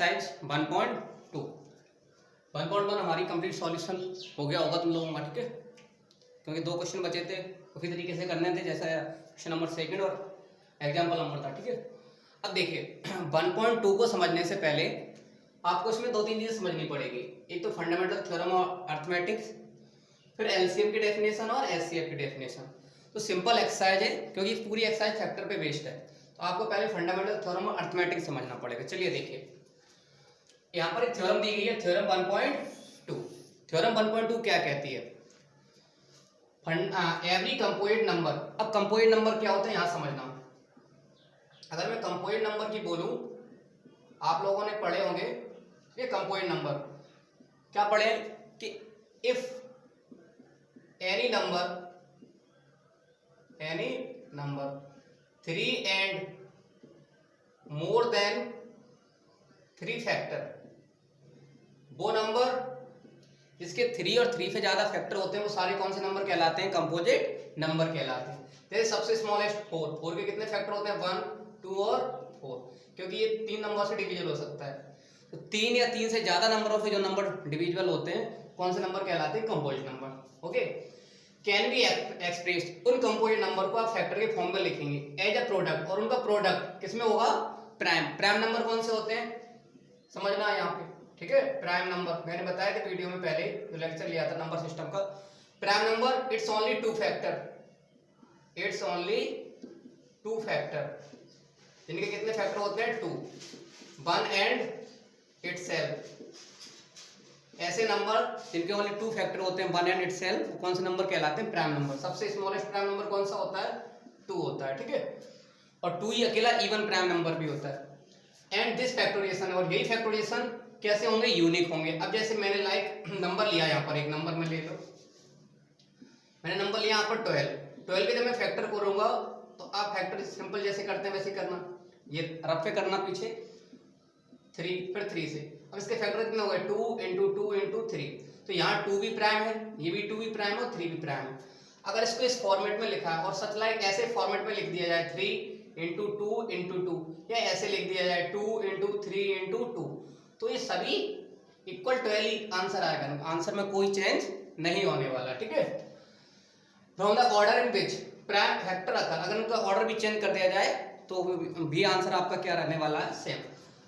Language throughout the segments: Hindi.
एक्सरसाइज 1.2 1.1 हमारी कंप्लीट सॉल्यूशन हो गया होगा तुम लोगों का, ठीक है, क्योंकि 2 क्वेश्चन बचे थे उसी तरीके से करने थे जैसा क्वेश्चन नंबर 2 और एग्जाम्पल नंबर था, ठीक है। अब देखिए 1.2 को समझने से पहले आपको इसमें 2-3 चीजें समझनी पड़ेगी। एक तो फंडामेंटल थ्योरम ऑफ अर्थमेटिक्स, फिर एलसीएम की डेफिनेशन और एचसीएफ की डेफिनेशन। तो सिंपल एक्सरसाइज है क्योंकि पूरी एक्सरसाइज फैक्टर पे बेस्ड है, तो आपको पहले फंडामेंटल थ्योरम ऑफ अर्थमेटिक्स समझना पड़ेगा। चलिए देखिए, यहाँ पर एक थ्योरम दी गई है, थ्योरम 1.2। थ्योरम 1.2 क्या कहती है? Every composite number. अब कंपोजिट नंबर क्या होता है यहाँ समझना। अगर मैं कंपोजिट नंबर की बोलूं, आप लोगों ने पढ़े होंगे ये कंपोजिट नंबर क्या पढ़े कि if any number 3 and more than 3 factor, वो नंबर जिसके 3 और 3 से ज्यादा फैक्टर होते हैं वो सारे कौन से नंबर कहलाते हैं? कंपोजिट नंबर कहलाते हैं। जैसे सबसे स्मॉलेस्ट 4 के कितने फैक्टर होते हैं? 1, 2 और 4, क्योंकि ये 3 नंबर से डिविजिबल हो सकता है। तो 3 या 3 से ज्यादा नंबरों से जो नंबर डिविजिबल होते हैं कौन से नंबर कहलाते हैं? Composite number. Okay, can be expressed, उन कंपोजिट नंबर को आप फैक्टर के फॉर्म में लिखेंगे एज अ प्रोडक्ट, और उनका प्रोडक्ट किसमें होगा? प्राइम। प्राइम नंबर कौन से होते हैं समझना है यहाँ पे, ठीक है। प्राइम नंबर मैंने बताया था वीडियो में पहले जो लेक्चर लिया था नंबर सिस्टम का। Prime number it's only 2 factor, it's only 2 factor, जिनके कितने फैक्टर होते हैं? 2, 1 एंड इटसेल्फ। ऐसे नंबर जिनके ओनली 2 फैक्टर होते हैं 1 एंड इटसेल्फ, कौन से नंबर कहलाते हैं? Prime number. सबसे स्मॉलेस्ट प्राइम नंबर कौन सा होता है? 2 होता है, ठीक है। और 2 ही अकेला इवन प्राइम नंबर भी होता है। एंड दिस फैक्टोरिएशन, और यही फैक्टोरिएशन कैसे होंगे? यूनिक होंगे। अब जैसे मैंने लाइक नंबर लिया, यहाँ पर एक नंबर में ले लो, मैंने नंबर लिया यहाँ पर 12 के जब मैं फैक्टर करूंगा तो आप फैक्टर सिंपल जैसे करते हैं वैसे करना, ये रफ पे करना पीछे 3 फिर 3 से। अब इसके फैक्टर कितने हो गए? 2 इंटू 2 इंटू 3। तो यहाँ 2 भी प्राइम है, ये भी 2 भी प्राइम है और 3 भी प्राइम है। अगर इसको इस फॉर्मेट में लिखा है और सच लाइक ऐसे फॉर्मेट में लिख दिया जाए 3 इंटू 2 इंटू 2, या ऐसे लिख दिया जाए 2 इंटू 3 इंटू 2, तो ये सभी इक्वल 12 आंसर आएगा। आंसर में कोई चेंज नहीं होने वाला, ठीक है। From the order in which prime factor occur, अगर उनका ऑर्डर भी चेंज कर दिया जाए तो भी आंसर आपका क्या रहने वाला है? सेम।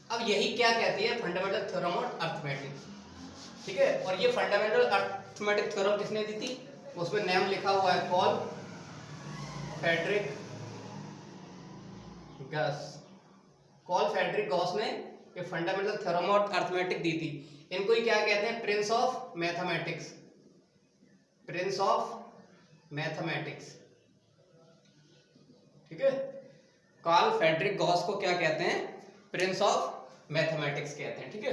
अब यही क्या कहती है? फंडामेंटल थ्योरम ऑफ अर्थमेटिक्स, ठीक है। और ये फंडामेंटल अर्थमेटिक थ्योरम किसने दी थी? उसमें नेम लिखा हुआ है, call Frederick Gauss. Call Frederick Gauss ने ये फंडामेंटल थ्योरम ऑफ अर्थमेटिक दी थी। इनको ही क्या कहते हैं? Prince of mathematics, Prince of mathematics, ठीक है। कॉल फ्रेडरिक गॉस को क्या कहते हैं? प्रिंस ऑफ मैथमेटिक्स कहते हैं, ठीक है।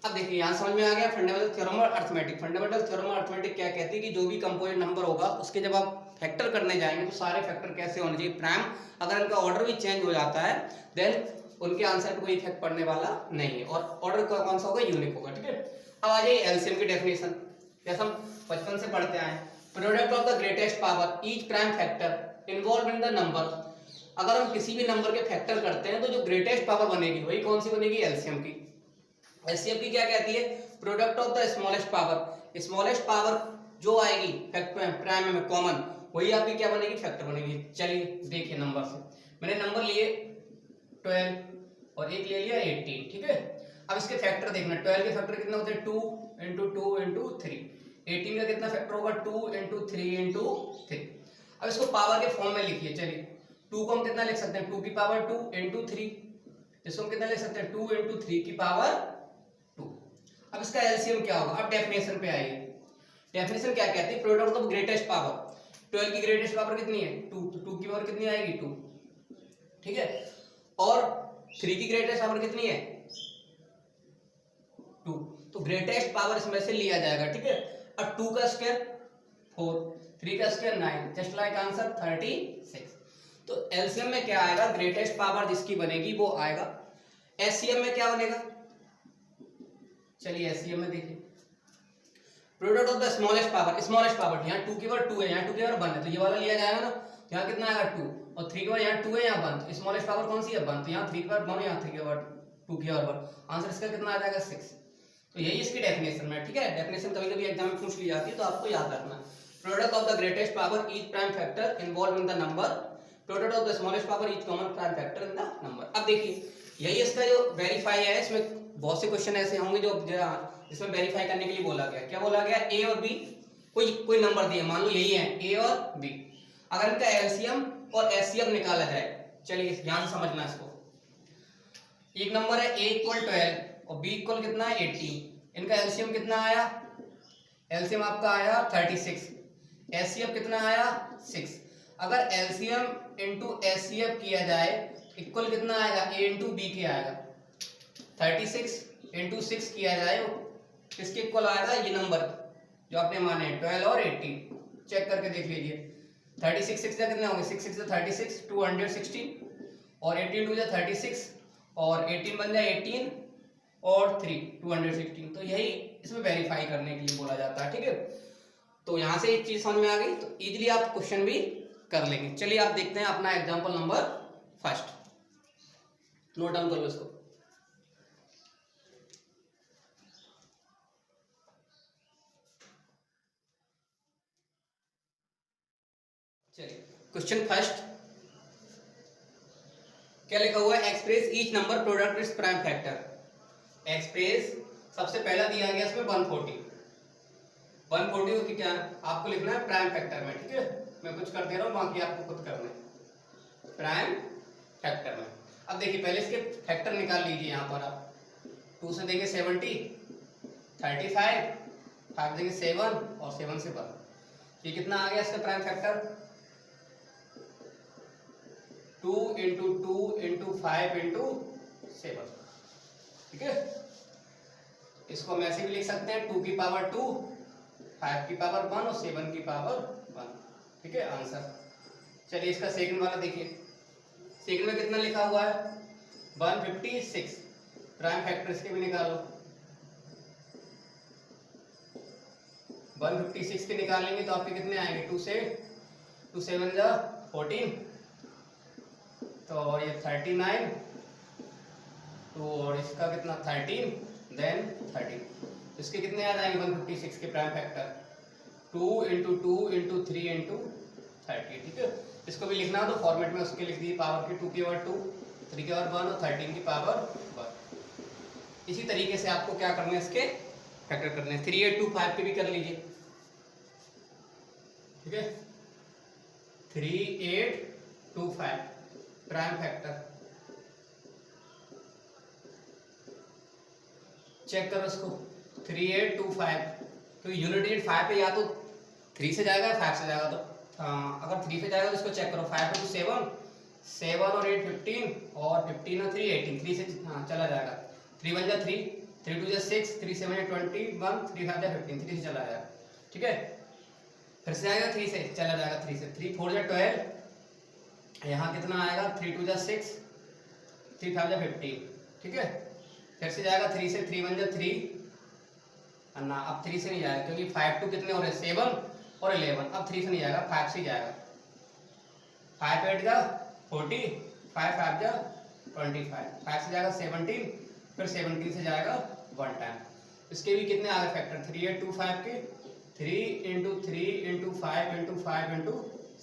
अब देखिए यहाँ समझ में आ गया fundamental theorem of arithmetic. Fundamental theorem of arithmetic क्या कहती है कि जो भी कंपोजिट नंबर होगा उसके जब आप फैक्टर करने जाएंगे तो सारे फैक्टर कैसे होने चाहिए? प्राइम। अगर इनका ऑर्डर भी चेंज हो जाता है देन उनके आंसर पर कोई इफेक्ट पड़ने वाला नहीं है, और ऑर्डर कौन सा होगा? यूनिक होगा, ठीक है। अब आ जाइए एलसीएम की डेफिनेशन। जैसे हम बचपन से पढ़ते आए, product of the greatest power each prime factor involve in the number. अगर हम किसी भी नंबर के फैक्टर करते हैं तो जो ग्रेटेस्ट पावर बनेगी वही कौन सी बनेगी? एलसीएम की। एलसीएम की क्या कहती है? Product of the smallest power. Smallest power जो आएगी फैक्टर प्राइम में कॉमन, वही आपकी क्या बनेगी? फैक्टर बनेगी। चलिए देखिए नंबर से, मैंने नंबर लिए 12 और एक ले लिया 18, ठीक है। अब इसके फैक्टर देखना, 12 के फैक्टर कितने होते हैं? 2 इंटू 2 इंटू 3। 18 का कितना फैक्टर होगा? 2 इंटू 3 इंटू 3। अब इसको पावर के फॉर्म में लिखिए। चलिए 2 को हम कितना लिख सकते हैं? 2 की पावर 2 इंटू 3। इसको हम कितना लिख सकते हैं? 2 इंटू 3 की पावर 2। अब इसका एलसीएम क्या होगा? अब डेफिनेशन पे आइए। डेफिनेशन क्या कहती है? Product of greatest power. 12 की ग्रेटेस्ट पावर कितनी है? 2, तो 2 की पावर कितनी आएगी? 2, ठीक है। और 3 की ग्रेटेस्ट पावर कितनी है? 2, तो ग्रेटेस्ट पावर इसमें से लिया जाएगा, ठीक है। अब 2 का स्क्वायर 4, 3 का स्क्वायर 9, जस्ट लाइक आंसर 36। तो एलसीएम में क्या आएगा? ग्रेटेस्ट पावर जिसकी बनेगी वो आएगा। एचसीएफ में क्या बनेगा? चलिए एचसीएफ में देखिए, product of the smallest power. Smallest power यहाँ 2 की पावर 2 है, यहाँ 2 की पावर 1 है, तो ये वाला लिया जाएगा ना। यहाँ कितना आएगा? 2, और 3 की पावर यहाँ 2 है, यहाँ 1, तो स्मॉलेस्ट पावर कौन सी है? 1, तो यहाँ 3 की पावर 1, यहाँ 3 की पावर 2 की और 1, आंसर इसका कितना आ जाएगा 6। तो यही इसकी डेफिनेशन है, ठीक है। डेफिनेशन कभी कभी एग्जाम में पूछ ली जाती है तो आपको याद रखना है। Product of the greatest power is prime factor involve in the number, product of the smallest power is common prime factor in the number. अब देखिए यही इसका जो वेरीफाई है, इसमें बहुत से क्वेश्चन ऐसे होंगे जो इसमें वेरीफाई करने के लिए बोला गया। क्या बोला गया? ए और बी कोई नंबर दिए, मान लो यही है ए और बी, अगर इनका एलसीएम और एचसीएफ निकाला जाए, चलिए ध्यान समझना इसको। एक नंबर है ए इक्वल 12 और बी इक्वल कितना है 18, इनका एलसीएम कितना आया? एलसीएम आपका आया 36, एचसीएफ कितना आया 6। अगर एलसीएम इंटू एचसीएफ किया जाए इक्वल कितना आएगा? ए इंटू बी के आएगा। 36 इंटू 6 किया जाए किसके इक्वल आएगा? ये नंबर जो आपने माने 12 और 18, चेक करके देख लीजिए। 36 6 कितने होंगे? 6 6 36, 216 और 18 2 36 और 18 बन जाए 18 और 3 216। तो यही इसमें वेरीफाई करने के लिए बोला जाता है, ठीक है। तो यहाँ से एक चीज समझ में आ गई तो इजीली आप क्वेश्चन भी कर लेंगे। चलिए आप देखते हैं अपना example number first, note down कर लो इसको। चलिए क्वेश्चन फर्स्ट क्या लिखा हुआ है? Express each number product its prime factor. Express सबसे पहला दिया गया इसमें 140 की क्या आपको लिखना है? प्राइम फैक्टर में, ठीक है। मैं कुछ कर दे रहा हूँ, बाकी आपको खुद करना है प्राइम फैक्टर में। अब देखिए पहले इसके फैक्टर निकाल लीजिए। यहाँ पर आप 2 से देंगे 70, 35, 5 देंगे 7 और 7 से 1, ये कितना आ गया इसका prime factor? 2 into 2 into 5 into 7, ठीक है। इसको हम ऐसे भी लिख सकते हैं 2 की पावर 2, 5 की पावर 1 और 7 की पावर 1, ठीक है आंसर। चलिए इसका सेकंड वाला देखिए, सेकंड में कितना लिखा हुआ है? 156, प्राइम फैक्टर इसके भी निकालो। 156 के निकालेंगे तो आपके कितने आएंगे? 2 से 2 7 जा 14, तो ये 39, तो और इसका कितना 13, देन 13, इसके कितने आ जाएंगे 156 के prime factor? 2 into 2 into 3 into 30, ठीक है। इसको भी लिखना हो तो फॉर्मेट में उसके लिख दिए पावर की 2 की पावर 2, 3 की पावर 1 और 13 की पावर 1। इसी तरीके से आपको क्या करना है? इसके फैक्टर करने हैं। 3825 के भी कर लीजिए, ठीक है। 3825 प्राइम फैक्टर, चेक करो इसको। 3825 तो यूनिट डिजिट 5 पे या तो 3 से जाएगा या 5 से जाएगा। तो अगर 3 से जाएगा तो इसको चेक करो। 5 टू 7, 7 और 8 15 और 15 और 3 18, 3 से चला जाएगा। 3 1 जा 3, 3 2 जा 6, 3 7 21, 3 5 जा 15, 3 से चला जाएगा, ठीक है। फिर से आएगा 3 से चला जाएगा, 3 से 3 4 जा 12, यहाँ कितना आएगा? 3 2 जा 6, 3 5 जा 15, ठीक है। फिर से जाएगा 3 से, 3 1 जा 3 ना, अब 3 से नहीं जाएगा क्योंकि 5 2 कितने हो रहे? 7 और 11, अब 3 से नहीं जाएगा, 5 से जाएगा। 5 8 जा 40, 5 5 जा 25, 5 से जाएगा 17, फिर 17 से जाएगा 1 टाइम। इसके भी कितने आ गए फैक्टर? 3825 के 3 इंटू 3 इंटू 5 इंटू 5 इंटू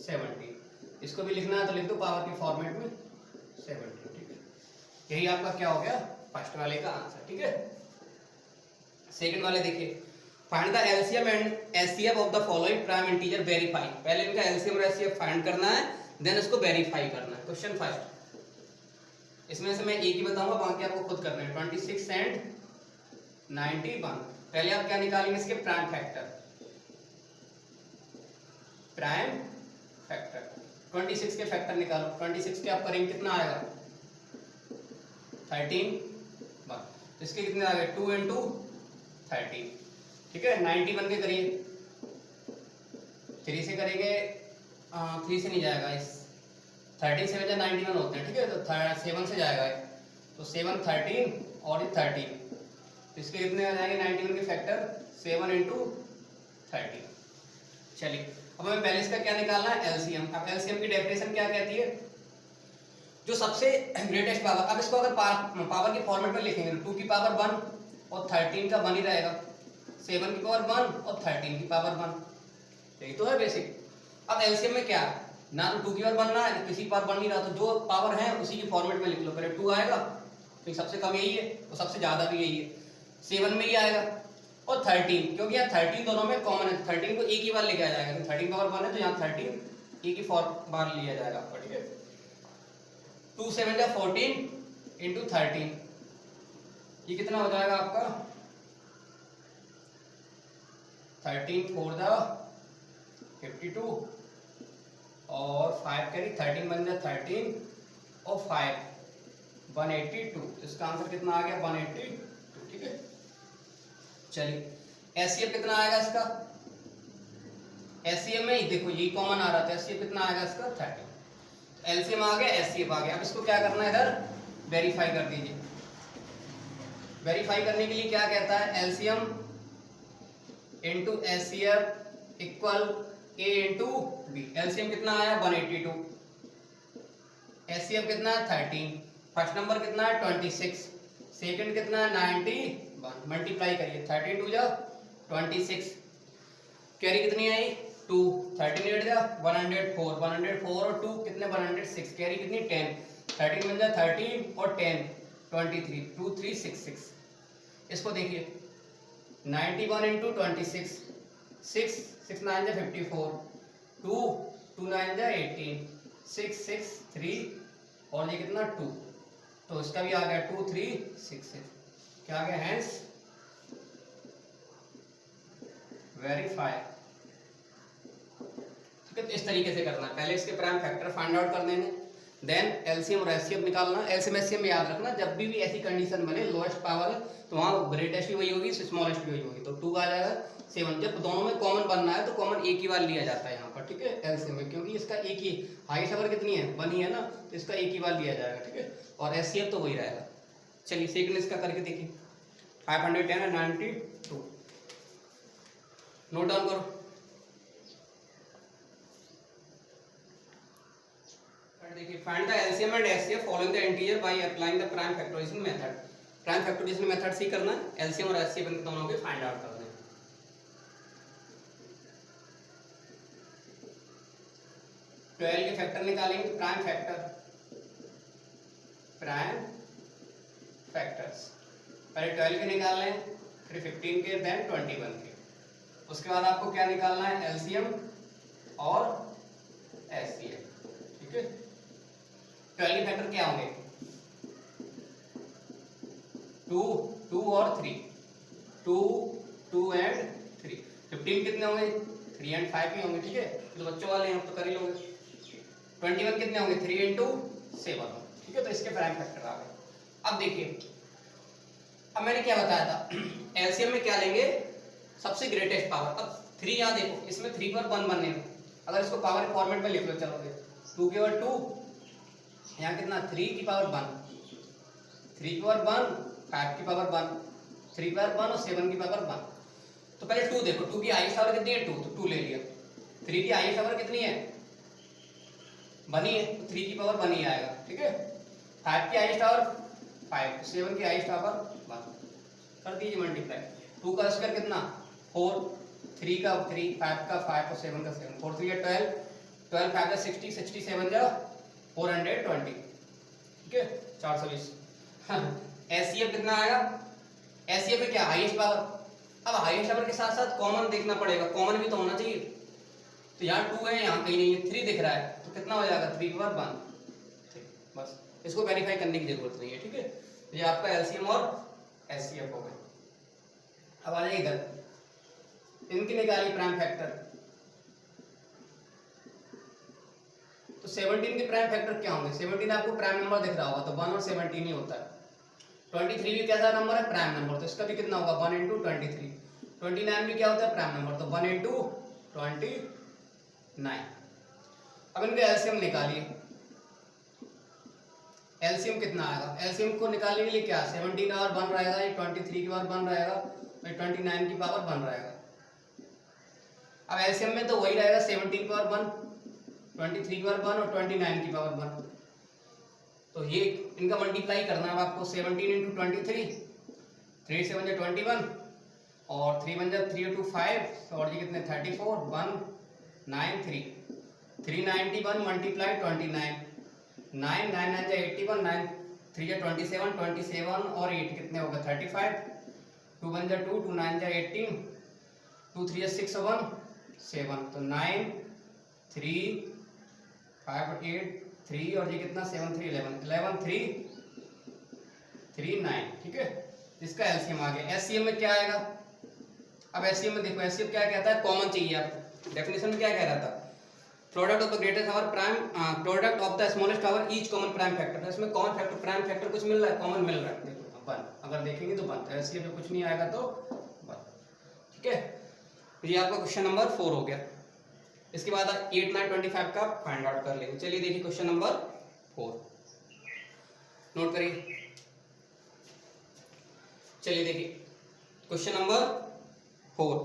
70। इसको भी लिखना है तो लिख दो पावर के फॉर्मेट में 70, ठीक है। यही आपका क्या हो गया? फर्स्ट वाले का आंसर, ठीक है। सेकंड वाले देखिए, find the LCM and HCF of the following prime integer, verify. पहले इनका एलसीएम और एचसीएफ फाइंड करना है, देन इसको वेरीफाई करना है। क्वेश्चन फर्स्ट, इसमें से मैं एक ही बताऊंगा, बाकी आपको खुद करना है। 26 एंड 91। पहले आप क्या निकालेंगे? इसके प्राइम फैक्टर, प्राइम फैक्टर 26 के फैक्टर निकालो। 26 के आप करेंगे कितना आएगा? 13, तो इसके कितने आ गए? 2 इंटू 13, ठीक है। 91 के करिए, 3 से करेंगे 3 से नहीं जाएगा, इस 13 से 91 होते हैं, ठीक है। तो 7 से जाएगा, तो 7 13 और ये 13, तो इसके कितने आ जाएंगे 91 के फैक्टर? 7 इंटू 13। चलिए अब हमें पहले इसका क्या निकालना है? एलसीएम। अब एलसीएम की डेफिनेशन क्या कहती है? जो सबसे ग्रेटेस्ट पावर। अब इसको अगर पावर के फॉर्मेट में लिखेंगे तो 2 की पावर 1 और 13 का 1 ही रहेगा, 7 की पावर 1 और 13 की पावर 1, यही तो है बेसिक। अब एलसीएम में क्या है, ना तो 2 की पावर बनना है, किसी की पावर बन नहीं रहा, तो जो पावर है उसी की फॉर्मेट में लिख लो। पहले 2 आएगा तो सबसे कम यही है, तो सबसे ज्यादा भी यही है, 7 में ही आएगा, और 13, क्योंकि यहाँ 13 दोनों में कॉमन है, 13 को एक ही बार लेके आ जाएगा, तो 13 पावर 1 है तो यहाँ 13 एक ही बार लिया जाएगा आपका, ठीक है। 2 7 जा 14 इंटू 13, ये कितना हो जाएगा आपका 13 4 जा 52 और 5 कैरी 13 बन जा 13 और 5 182, इसका आंसर कितना आ गया 182, ठीक है। चलिए एचसीएफ कितना आएगा इसका, एचसीएफ में देखो ये कॉमन आ रहा था, एचसीएफ कितना आएगा इसका 30, एलसीएम आ गया, एचसीएफ आ गया। अब इसको क्या करना है, इधर वेरीफाई कर दीजिए। वेरीफाई करने के लिए क्या कहता है, एलसीएम इंटू एचसीएफ इक्वल ए इंटू बी। एलसीएम कितना आया 182, एचसीएफ कितना है 13, फर्स्ट नंबर कितना है 26, सेकंड कितना है 91, मल्टीप्लाई करिए 13 2 जा 26, कैरी कितनी आई 2, 13 8 जा 104, 104 और 2 कितने 106, कैरी कितनी 10, 13 बन जा 13 और 10 23, 2366। इसको देखिए 91 इंटू 26, 6 6 9 जा 54, 2 2 9 जा 18, 6 6 3 और ये कितना 2, तो इसका भी आ गया 2 3 6 6, क्या आ गया हैंस वेरीफाई। ठीक है, तो इस तरीके से करना है, पहले इसके प्राइम फैक्टर फाइंड आउट कर देने, देन एलसीएम और एचसीएफ निकालना। एलसीएम एचसीएफ में याद रखना, जब भी ऐसी कंडीशन बने लोएस्ट पावर है तो वहाँ ग्रेटेस्ट भी वही होगी, स्मॉलेस्ट भी वही होगी, तो 2 आ जाएगा 7। जब दोनों में कॉमन बनना है तो कॉमन एक ही बार लिया जाता है यहाँ पर, ठीक है, एलसीएम में, क्योंकि इसका एक ही हाईएस्ट पावर कितनी है 1 ही है ना, तो इसका एक ही बार लिया जाएगा, ठीक है, और एचसीएफ तो वही रहेगा। चलिए सेकंड इसका करके देखिए 510 और 92, नोट डाउन करो। देखिए find the LCM and HCF following the integer by applying the prime factorisation method. Prime factorisation method से करना है, एलसीएम और एचसीएफ इन दोनों के फाइंड आउट करना है। 12 के फैक्टर निकालेंगे तो प्राइम फैक्टर्स पहले 12 के निकाल लें, फिर 15 के, देन 21 के, उसके बाद आपको क्या निकालना है एलसीएम और एचसीएफ, ठीक है। 12 के फैक्टर क्या होंगे 2 2 और 3, 2 2 एंड 3, 15 कितने होंगे 3 एंड 5 ही होंगे, ठीक है, तो बच्चों वाले हम तो कर ही लोगे। 21 कितने होंगे 3 इंटू 7, ठीक है, तो इसके प्राइम फैक्टर आ गए। अब देखिए, अब मैंने क्या बताया था एलसीएम में क्या लेंगे सबसे ग्रेटेस्ट पावर। अब 3 यहाँ देखो, इसमें 3 पर 1 बनने में, अगर इसको पावर फॉर्मेट में लिख लो, चलोगे 2 की पावर 2, यहाँ कितना 3 की पावर 1, 3 की पावर 1, 5 की पावर 1, 3 की पावर 1 और 7 की पावर 1। तो पहले 2 देखो, 2 की हाईएस्ट पावर कितनी है 2, तो 2 ले लिया। 3 की हाईएस्ट पावर कितनी है 1 ही है, तो 3 की पावर 1 ही आएगा, ठीक है। 5 की हाईएस्ट पावर 5, 7 की हाईएस्ट पावर 1, कर दीजिए मल्टीप्लाई। 2 का स्क्वायर कितना 4, 3 का 3, 5 का 5 और 7 का 7, 4 3 12, 12 5 का 60, 67 जा 420, ठीक है, 420। एचसीएफ कितना आएगा, एचसीएफ में क्या हाईएस्ट पावर। अब हाईएस्ट पावर के साथ साथ कॉमन देखना पड़ेगा, कॉमन भी तो होना चाहिए, तो यहाँ 2 है, यहाँ कहीं नहीं है, 3 दिख रहा है, तो कितना हो जाएगा 3 की पावर 1, ठीक, बस इसको वेरीफाई करने की जरूरत नहीं है, ठीक है। ये आपका एलसीएम और एचसीएफ हो गए। अब आ जाइए इधर, इनकी निकालिए प्राइम फैक्टर। तो 17 के प्राइम फैक्टर क्या होंगे, 17 आपको प्राइम नंबर दिख रहा होगा, तो 1 और 17 ही होता है। 23 भी कैसा नंबर है प्राइम नंबर, तो इसका भी कितना होगा 1 इंटू 23। 29 भी क्या होता है प्राइम नंबर, तो 1 इंटू 29। अब इनका एलसीएम निकालिए, एलसीएम कितना आएगा, एलसीएम को निकालने के लिए क्या 17 की पावर 1 रहेगा, ये 23 की पावर 1 रहेगा, ये 29 की पावर 1 रहेगा। अब एलसीएम में तो वही रहेगा 17 की पावर 1, 23 की पावर 1 और 29 की पावर 1। तो ये इनका मल्टीप्लाई करना है आपको 17 इंटू 23, 3 7 जा 21 और 3 1 जा 3 2 5 और ये कितने 34 193 391 मल्टीप्लाई 29 9 9 9 जा 81 9 3 जा 27 27 और 8 कितने होगा 35 2 1 जा 2 2 9 जा 18 2 3 जा 6 1 7 तो 9 3 5 8 3 और ये कितना 7 3 11 11 3 3 9 ठीक है। इसका एलसीएम आ गया। एससीएम में क्या आएगा? अब एससीएम में देखो, एससीएम क्या कहता है, कॉमन चाहिए आपको। डेफिनेशन में क्या कह रहा था, product of the greatest power prime product of the smallest power each common prime factor. इसमें कॉमन फैक्टर प्राइम फैक्टर कुछ मिल रहा है, कॉमन मिल रहा है। देखो 1 अगर देखेंगे तो 1, एलसीएम में कुछ नहीं आएगा तो 1 ठीक है। तो ये आपका क्वेश्चन नंबर 4 हो गया। इसके बाद 8 9 25 का फाइंड आउट कर लेंगे। चलिए देखिए क्वेश्चन नंबर 4 नोट करिए। चलिए देखिए question number 4,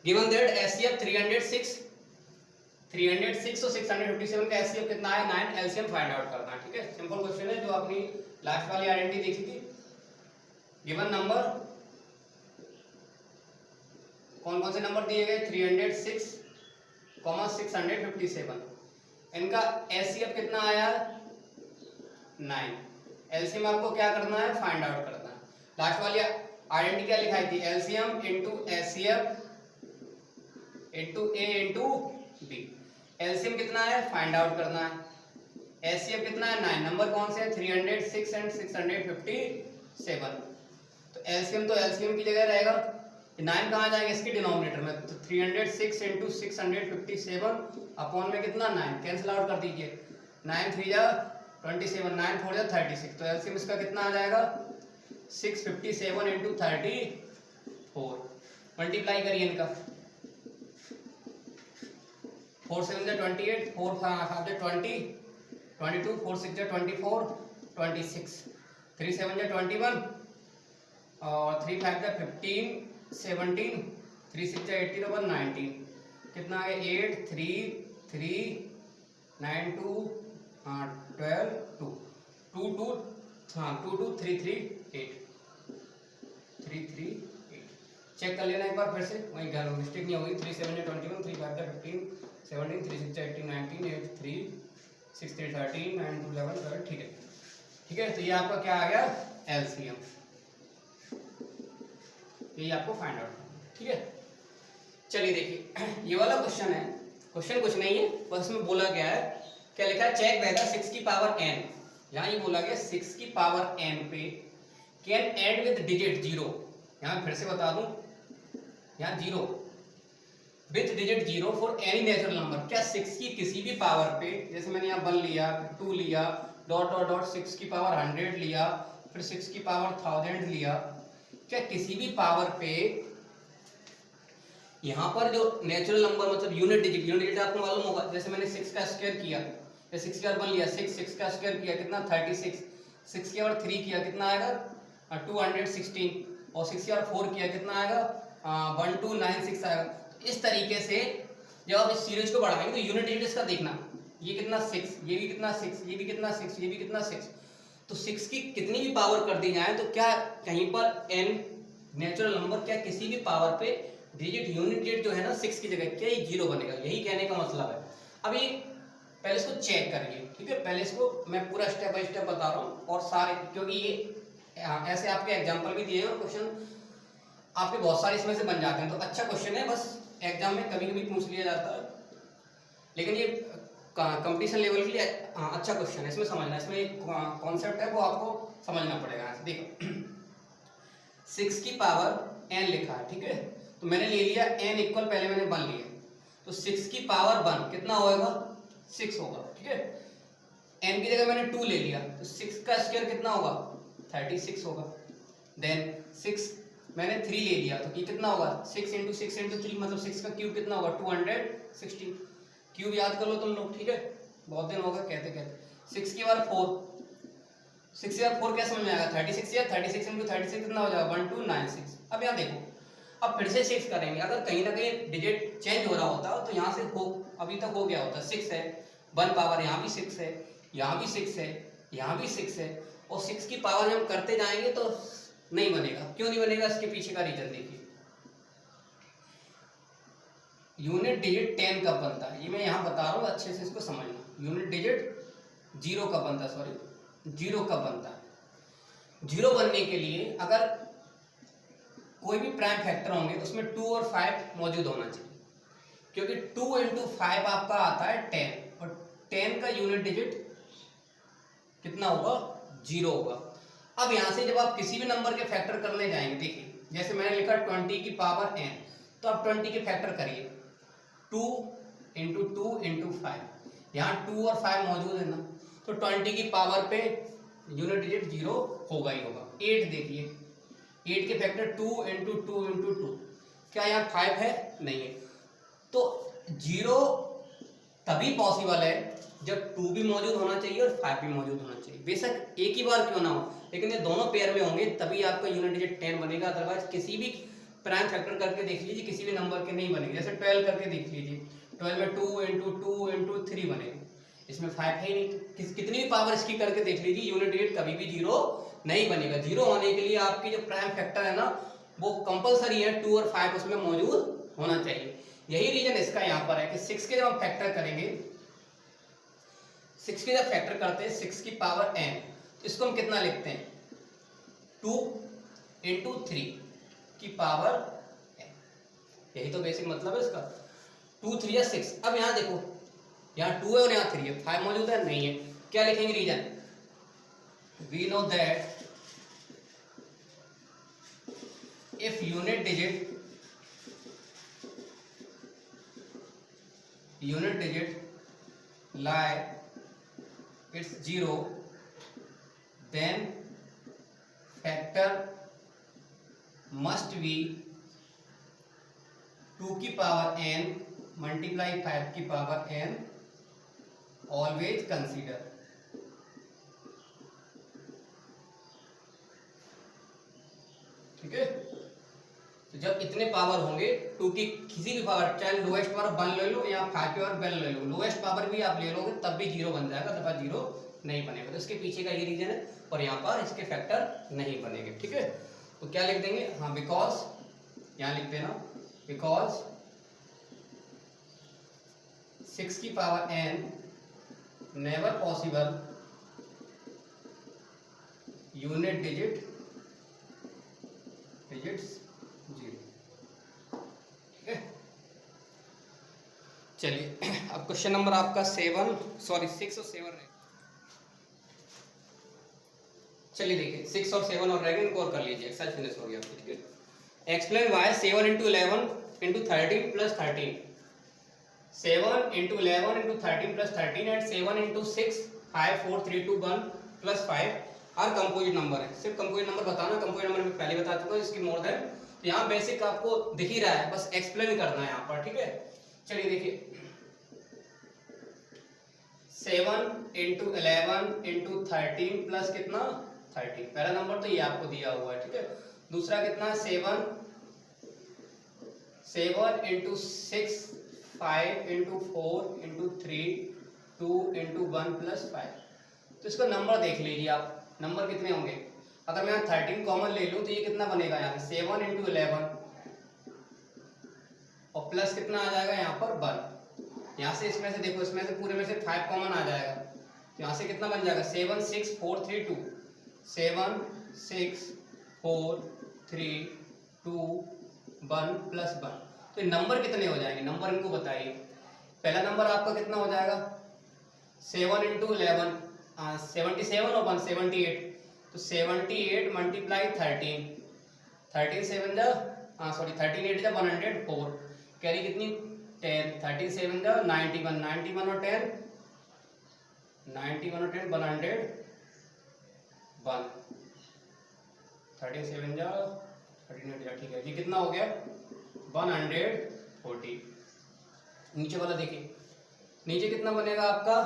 given that HCF 306 और 657 का एचसीएफ कितना है 9, एलसीएम फाइंड आउट करना है ठीक है। सिंपल क्वेश्चन है जो आपने लास्ट वाली आइडेंटिटी देखी थी। गिवन नंबर कौन कौन से नंबर दिए गए 306, 657, इनका एचसीएफ कितना आया 9, एलसीएम आपको क्या करना है फाइंड आउट करना है। लास्ट वाली आइडेंटिटी क्या लिखाई थी, LCM into HCF into A into B. LCM कितना है फाइंड आउट करना है। एचसीएफ कितना है 9, नंबर कौन से है 306 एंड 657। तो एलसीएम की जगह रहेगा 9 कहाँ जाएगा इसके डिनोमिनेटर में, तो 306 इंटू 657 अपॉन में कितना 9 कैंसिल आउट कर दीजिए। 9 3 जा 27, 9 4 जा 36, तो एलसीएम इसका कितना आ जाएगा 657 इंटू 34। मल्टीप्लाई करिए इनका, 4 7 जा 28, 4 5 जा 20, 22, 4 6 जा 24, 26, 3 7 जा 21 और 3 5 जा 15 17, 3 6 जा 18 और 19 कितना आ गया 8 3 3 9 2 12 2 2 2 2 2 3 3 8 3 3 8। चेक कर लेना एक बार फिर से, वहीं घर मिस्टेक नहीं होगी। 3 7 जा 21, 3 5 जा 15 17, 3 6 जा 18 19 8 3 6 3 13 9 2 11 12 ठीक है ठीक है। तो ये आपका क्या आ गया एलसीएम, ये आपको फाइंड आउट ठीक है। चलिए देखिए ये वाला क्वेश्चन है, क्वेश्चन कुछ नहीं है बस में बोला गया है, क्या लिखा है चेक वेदर 6 की पावर n, यहाँ ये बोला गया 6 की पावर n पे कैन एड विद डिजिट 0। यहाँ फिर से बता दूं, यहाँ 0 with digit 0 for any natural number. क्या 6 की किसी भी पावर पे, जैसे मैंने यहाँ 1 लिया 2 लिया डॉट डॉट डॉट 6 की पावर 100 लिया फिर 6 की पावर 1000 लिया, क्या किसी भी पावर पे यहाँ पर जो नेचुरल नंबर मतलब यूनिट डिजिट आपको मालूम होगा, जैसे मैंने 6 का स्क्वायर किया या 6 का 1 लिया 6 का स्क्वायर किया कितना 36, 6 की और 3 किया कितना आएगा 216 और 6 की और 4 किया कितना आएगा 1296 आएगा। इस तरीके से जब आप इस सीरीज को बढ़ाएंगे तो यूनिट डिजिट इसका देखना, ये कितना 6, ये भी कितना 6, ये भी कितना 6, ये भी कितना 6, तो 6 की कितनी भी पावर कर दी जाए तो क्या कहीं पर n नेचुरल नंबर क्या किसी भी पावर पे डिजिट यूनिट डिजिट जो है ना 6 की जगह क्या ये 0 बनेगा, यही कहने का मतलब है। अब ये पहले इसको चेक करिए ठीक है, पहले इसको मैं पूरा स्टेप बाय स्टेप बता रहा हूँ और सारे, क्योंकि ये ऐसे आपके एग्जाम्पल भी दिए हैं और क्वेश्चन आपके बहुत सारे इसमें से बन जाते हैं, तो अच्छा क्वेश्चन है, बस एग्जाम में कभी कभी पूछ लिया जाता है, लेकिन ये कंपटीशन लेवल के लिए अच्छा क्वेश्चन है। इसमें समझना, इसमें एक कॉन्सेप्ट है वो आपको समझना पड़ेगा। देखो 6 की पावर n लिखा है ठीक है, तो मैंने ले लिया n इक्वल, पहले मैंने 1 लिया, तो 6 की पावर 1 कितना होगा 6 होगा ठीक है। n की जगह मैंने 2 ले लिया तो 6 का स्क्वायर कितना होगा 36 होगा। देन 6 मैंने 3 ले लिया तो ये कितना होगा 6 इंटू 6 इंटू 3 मतलब 6 का क्यूब कितना होगा 216। क्यूब याद कर लो तुम लोग ठीक है, बहुत दिन होगा कहते कहते। 6 की बार 4, 6 की बार 4 क्या समझ में आएगा 36 या 36 इंटू 36 कितना हो जाएगा 1296। अब यहाँ देखो, अब फिर से 6 करेंगे, अगर कहीं ना कहीं डिजिट चेंज हो रहा होता तो यहाँ से हो अभी तक हो गया होता 6 है 1 पावर, यहाँ भी 6 है, यहाँ भी 6 है, यहाँ भी 6 है, और 6 की पावर हम करते जाएंगे तो नहीं बनेगा। क्यों नहीं बनेगा, इसके पीछे का रीजन देखिए। यूनिट डिजिट 10 कब बनता है, ये मैं यहाँ बता रहा हूँ, अच्छे से इसको समझना। यूनिट डिजिट 0 कब बनता है, सॉरी 0 कब बनता है। 0 बनने के लिए अगर कोई भी प्राइम फैक्टर होंगे उसमें 2 और 5 मौजूद होना चाहिए, क्योंकि 2 × 5 आपका आता है 10, और 10 का यूनिट डिजिट कितना होगा, 0 होगा। अब यहाँ से जब आप किसी भी नंबर के फैक्टर करने जाएंगे, देखिए जैसे मैंने लिखा 20 की पावर n, तो आप 20 के फैक्टर करिए, 2 × 2 × 5, यहाँ 2 और 5 मौजूद है ना, तो 20 की पावर पे यूनिट डिजिट 0 होगा ही होगा। 8 देखिए, 8 के फैक्टर 2 × 2 × 2, क्या यहाँ 5 है, नहीं है। तो 0 तभी पॉसिबल है जब 2 भी मौजूद होना चाहिए और 5 भी मौजूद होना चाहिए। बेशक एक ही बार क्यों ना हो, लेकिन ये दोनों पेयर में होंगे तभी आपका यूनिट डिजिट 10 बनेगा। अदरवाइज किसी भी प्राइम फैक्टर करके देख लीजिए, किसी भी नंबर के नहीं बनेंगे। जैसे 12 करके देख लीजिए, 12 में 2 × 2 × 3 बनेगा, इसमें 5 है ही नहीं। कितनी भी पावर इसकी करके देख लीजिए, यूनिट डिजिट कभी भी 0 नहीं बनेगा। 0 होने के लिए आपकी जो प्राइम फैक्टर है ना, वो कंपलसरी है, 2 और 5 उसमें मौजूद होना चाहिए। यही रीजन इसका यहाँ पर है कि 6 के जब हम फैक्टर करेंगे, 6 के जब फैक्टर करते हैं 6 की पावर n, तो इसको हम कितना लिखते हैं, 2 × 3 की पावर n। यही तो बेसिक मतलब है इसका, 2 3 या 6। अब यहाँ देखो, यहाँ 2 है और यहाँ 3 है, 5 मौजूद है, नहीं है। क्या लिखेंगे reason, we know that if unit digit lie it's 0, then factor must be 2 की पावर n मल्टीप्लाई 5 की पावर n, ऑलवेज कंसीडर। ठीक है, तो जब इतने पावर होंगे 2 की किसी भी पावर, चाहे लोएस्ट पावर 1 ले लो या 5 की पावर 1 ले लो, लोएस्ट पावर भी आप ले लोगे तब भी 0 बन जाएगा, तब 0 नहीं बनेगा। तो इसके पीछे का ये रीजन है, और यहाँ पर इसके फैक्टर नहीं बनेंगे। ठीक है, तो क्या लिख देंगे, हाँ बिकॉज, यहाँ लिख देना बिकॉज 6 की power n never possible unit digits 0। ठीक है, चलिए अब क्वेश्चन नंबर आपका 6 और 7 है। चलिए देखिए 6 और 7 और रह गए, इनको और कर लीजिए, एक्सरसाइज फिनिश हो गया। ठीक है, explain why 7 × 11 × 13 + 13, 7 × 11 × 13 + 13 and 7 × 6 5 4 3 2 1 + 5 are composite number है। सिर्फ कंपोजिट नंबर बताना, कंपोजिट नंबर मैं पहले बता चुका हूँ, इसकी मोर देन। तो यहाँ बेसिक आपको दिख ही रहा है, बस एक्सप्लेन करना है यहाँ पर। ठीक है, चलिए देखिए 7 × 11 × 13 प्लस कितना 13, पहला नंबर तो ये आपको दिया हुआ है। ठीक है, दूसरा कितना है 7 × 6 5 × 4 × 3 2 × 1 + 5। तो इसका नंबर देख लीजिए आप, नंबर कितने होंगे। अगर मैं 13 कॉमन ले लूं तो ये कितना बनेगा, यहाँ 7 × 11 और प्लस कितना आ जाएगा यहाँ पर 1। यहाँ से इसमें से देखो, इसमें से पूरे में से 5 कॉमन आ जाएगा, तो यहाँ से कितना बन जाएगा 7 6 4 3 2, 7 6 4 3 2 1 + 1। तो ये नंबर कितने हो जाएंगे, नंबर इनको बताइए। पहला नंबर आपका कितना हो जाएगा 7 × 11 77 और 1 78, तो 78 × 13, 13 7 जा 13 8 जा 104, कैरी कितनी 10, 13 7 जा 91, 91 और 10 101, 13 7 जा 13 8 जा, ठीक है, ये कितना हो गया 140। नीचे वाला देखिए, नीचे कितना बनेगा आपका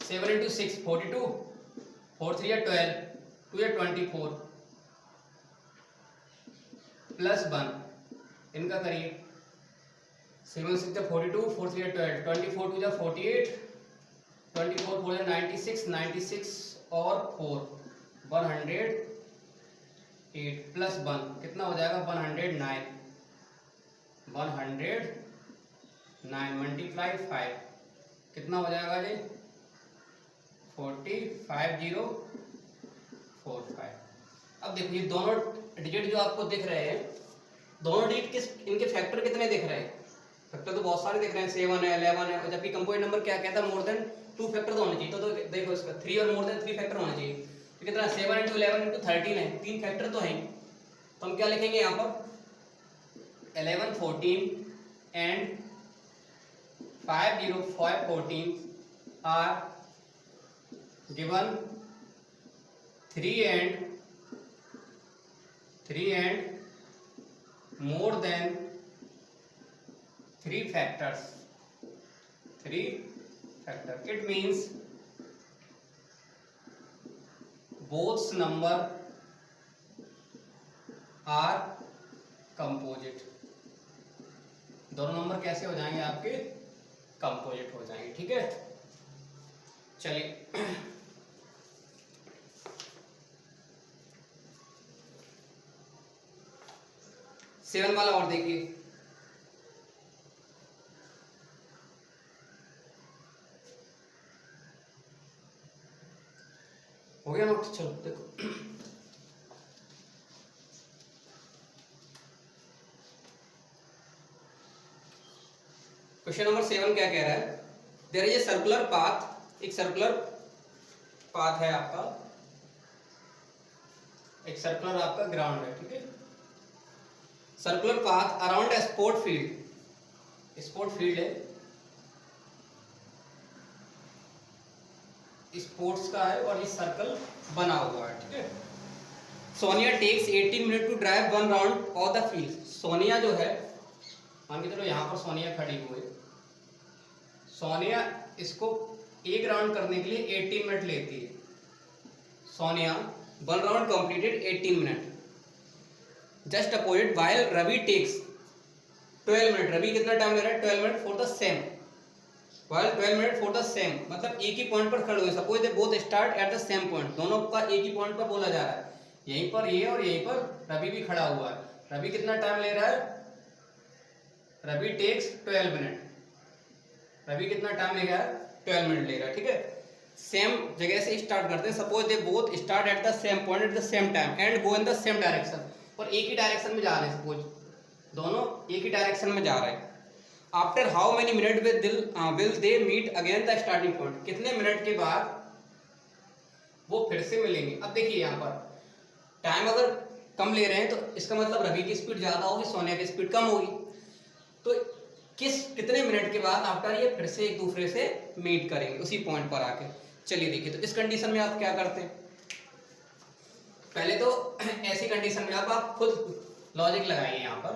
7 × 6 42, 4 3 या 12, 2 या 24 प्लस 1, इनका करिए 7 6 या 42, 4 3 या 12, 24 2 या 48, 24 4 96, 96 और 4 108 प्लस 1 कितना हो जाएगा 109, 109 मल्टीप्लाई 5 कितना हो जाएगा जी 405045। अब देखो ये दोनों डिजिट जो आपको दिख रहे हैं, दोनों डिजिट किस, इनके फैक्टर कितने दिख रहे हैं? फैक्टर तो बहुत सारे दिख रहे हैं, 7 है 11 है, और जबकि कंपोजिट नंबर क्या कहता है मोर देन 2 फैक्टर तो होने चाहिए। तो देखो इसका 3 और मोर देन 3 फैक्टर होने चाहिए। तो कितना 7 × 11 × 13 है, 3 फैक्टर तो हैं। तो हम क्या लिखेंगे यहाँ पर 11 14 एंड 50514 आर गिवन 3 and more than 3 factors. It means both number are composite. दोनों नंबर कैसे हो जाएंगे आपके? कंपोजिट हो जाएंगे। ठीक है, चलिए 7 वाला और देखिए। हो गया नोट? चलो देखो क्वेश्चन नंबर 7 क्या कह रहा है? There is a circular path, एक सर्कुलर पाथ है आपका, एक सर्कुलर आपका ग्राउंड है। ठीक है, circular path around a sport field, sport field है, स्पोर्ट्स का है और ये सर्कल बना हुआ है। ठीक है, Sonia takes 18 minute to drive 1 round of the field. Sonia जो है, मान के चलो यहाँ पर सोनिया खड़ी हुई, सोनिया इसको एक राउंड करने के लिए 18 मिनट लेती है। Sonia 1 round completed 18 minute. Just opposite while Ravi takes 12 minute. Ravi कितना टाइम ले रहा है? 12 minute for the same, while 12 minute for the same, मतलब एक ही पॉइंट पर खड़े हुए। Suppose they both start at the same point, दोनों का एक ही पॉइंट पर बोला जा रहा है। यहीं पर ये और यहीं पर रवि भी खड़ा हुआ है। रवि कितना टाइम ले रहा है? Ravi takes 12 minute. रवि कितना टाइम ले रहा है? 12 मिनट ले रहा है। ठीक है, सेम जगह से स्टार्ट करते हैं। Suppose they both start at the same point eight the same time and go in the same direction, और एक ही डायरेक्शन में जा रहे हैं। सपोज दोनों एक ही डायरेक्शन में जा रहे हैं। After how many minute will they meet again the starting point, कितने मिनट के बाद वो फिर से मिलेंगे। अब देखिए यहाँ पर टाइम अगर कम ले रहे हैं तो इसका मतलब रवि की स्पीड ज्यादा होगी, सोनिया की स्पीड कम होगी। तो कितने मिनट के बाद आफ्टर ये फिर से एक दूसरे से मीट करेंगे उसी पॉइंट पर आके। चलिए देखिए, तो इस कंडीशन में आप क्या करते हैं? पहले तो ऐसी कंडीशन में आप खुद लॉजिक लगाइए यहाँ पर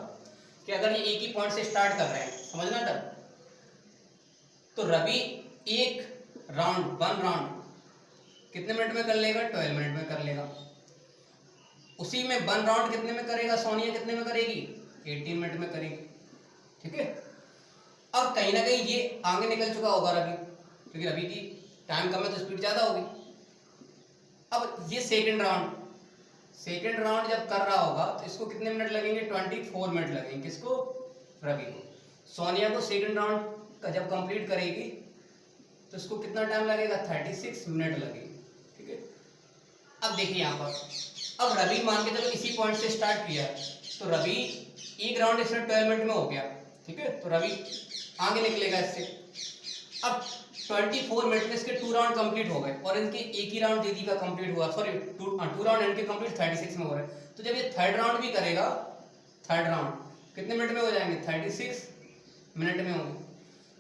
कि अगर ये एक ही पॉइंट से स्टार्ट कर रहे हैं, समझना तब, तो रवि एक राउंड 1 राउंड कितने मिनट में कर लेगा? 12 मिनट में कर लेगा। उसी में 1 राउंड कितने में करेगा? सोनिया कितने में करेगी? 18 मिनट में करेगी। ठीक है, अब कहीं ना कहीं ये आगे निकल चुका होगा रवि, क्योंकि रवि की टाइम कम है तो स्पीड ज्यादा होगी। अब ये सेकंड राउंड जब कर रहा होगा तो इसको कितने मिनट लगेंगे? 24 मिनट लगेंगे। किसको? रवि को। सोनिया को सेकंड राउंड का जब कंप्लीट करेगी तो इसको कितना टाइम लगेगा? 36 मिनट लगेगी। ठीक है, अब देखिए यहाँ पर, अब रवि मान के चलो इसी पॉइंट से स्टार्ट किया, तो रवि एक राउंड इसने 12 मिनट में हो गया। ठीक है, तो रवि आगे निकलेगा इससे। अब 24 मिनट में इसके 2 राउंड कंप्लीट हो गए और इनके एक ही राउंड दीदी का कंप्लीट हुआ, सॉरी 2 राउंड इनके कंप्लीट 36 में हो रहे। तो जब ये थर्ड राउंड भी करेगा, थर्ड राउंड कितने मिनट में हो जाएंगे? 36 मिनट में होंगे।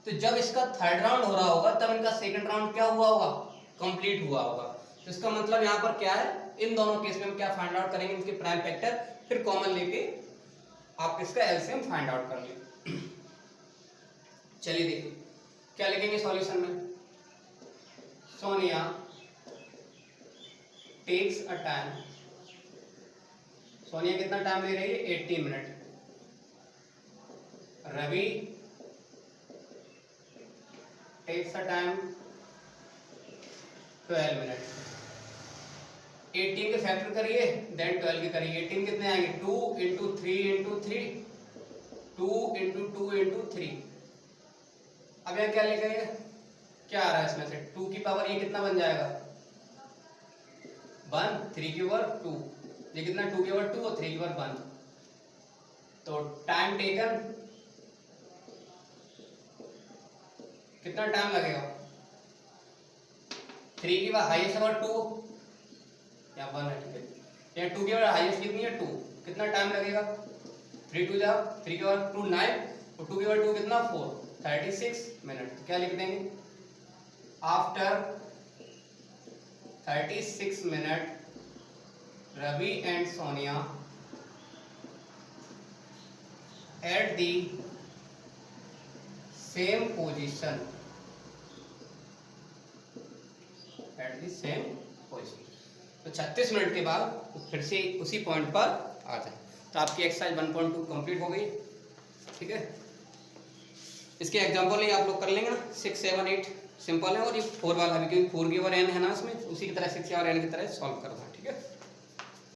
तो जब इसका थर्ड राउंड हो रहा होगा तब इनका सेकंड राउंड क्या हुआ होगा? कंप्लीट हुआ होगा। तो इसका मतलब यहाँ पर क्या है, इन दोनों केस में हम क्या फाइंड आउट करेंगे? इनके प्राइम फैक्टर, फिर कॉमन लेके आप इसका एलसीएम फाइंड आउट कर लें। चलिए देखिए क्या लिखेंगे सॉल्यूशन में। Sonia takes a time, Sonia कितना टाइम ले रही है? 18 मिनट। Ravi takes a time 12 minute. 18 के फैक्टर करिए देन 12 के करिए। 18 कितने आएंगे 2 इंटू 3 इंटू 3, 2 इंटू 2 इंटू 3। अब यहाँ क्या लिखेंगे, क्या आ रहा है इसमें से 2 की पावर ये कितना बन जाएगा 1, 3 की पावर 2, ये कितना 2 की पावर 2 और 3 की पावर 1। तो टाइम टेकन कितना टाइम लगेगा, 3 की पावर हाईएस्ट पावर 2 या 1 है, ठीक है। यहाँ 2 की पावर हाईएस्ट कितनी है 2, कितना टाइम लगेगा 3 2 जा 3 की पावर 2 9 और 2 की पावर 2 कितना 4, 36 मिनट। तो क्या लिख देंगे, after 36 minute Ravi and Sonia at the same position, at the same position. तो 36 मिनट के बाद फिर से उसी पॉइंट पर आ जाए। तो आपकी एक्सरसाइज 1.2 कंप्लीट हो गई, ठीक है। इसके एग्जांपल ही आप लोग कर लेंगे ना, 6 7 8 सिंपल है, और ये 4 वाला भी, क्योंकि 4 की ओवर n है ना इसमें, उसी की तरह 6 और n की तरह सॉल्व करना है, ठीक है।